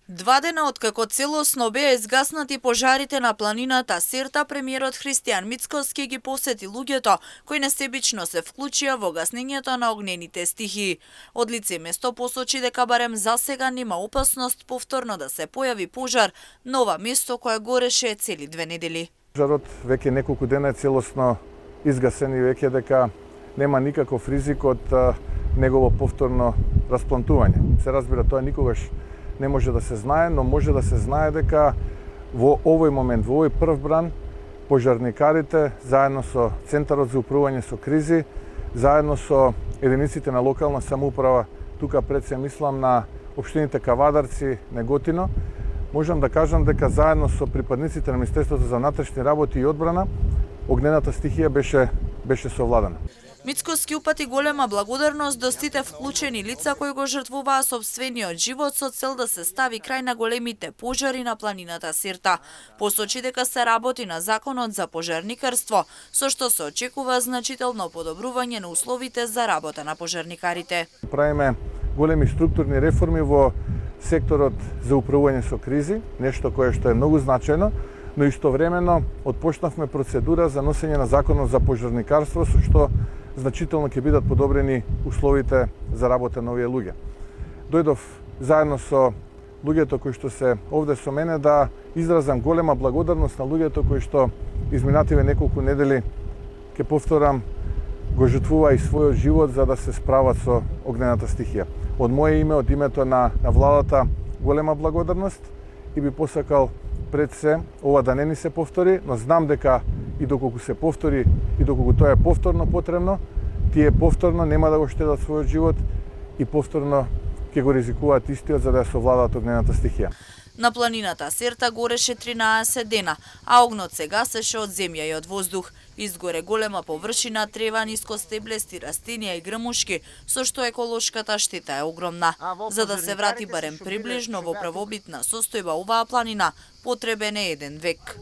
2 дена откако целосно беа изгаснати пожарите на планината Серта, премиерот Христијан Мицкоски ги посети луѓето кои несебично се вклучија во гаснењето на огнените стихии. Од лице место посочи дека барем засега нема опасност повторно да се појави пожар на ова место кое гореше цели 2 недели. Пожарот веќе неколку дена е целосно изгасен и веќе дека нема никаков ризик од негово повторно расплантување. Се разбира, тоа никогаш не може да се знае, но може да се знае дека во овој момент, во овој прв бран, пожарникарите, заедно со Центарот за управување со кризи, заедно со единиците на локална самоуправа, тука пред се мислам на општините Кавадарци, Неготино, можам да кажам дека заедно со припадниците на Министерството за внатрешни работи и одбрана, огнената стихија беше совладана. Мицкоски упати голема благодарност до сите вклучени лица кои го жртвуваа сопствениот живот со цел да се стави крај на големите пожари на планината Серта. Посочи дека се работи на законот за пожарникарство, со што се очекува значително подобрување на условите за работа на пожарникарите. Правиме големи структурни реформи во секторот за управување со кризи, нешто кое што е многу значајно, но истовремено отпочнавме процедура за носење на законот за пожарникарство, со што значително ќе бидат подобрени условите за работа на овие луѓе. Дојдов заедно со луѓето кои што се овде со мене да изразам голема благодарност на луѓето кои што изминативе неколку недели, ќе повторам, го жртвуваа и својот живот за да се справат со огнената стихија. Од моје име, од името на владата, голема благодарност и би посакал пред се ова да не ни се повтори, но знам дека и доколку се повтори и доколку тоа е повторно потребно, тие повторно нема да го штедат својот живот и повторно ќе го ризикуваат истиот за да ја совладаат огнената стихија. На планината Серта гореше 13 дена, а огнот се гасеше од земја и од воздух. Изгоре голема површина трева, нискостеблести растенија и грмушки, со што еколошката штета е огромна. За да се врати барем приближно во правобитна состојба оваа планина, потребен е 1 век.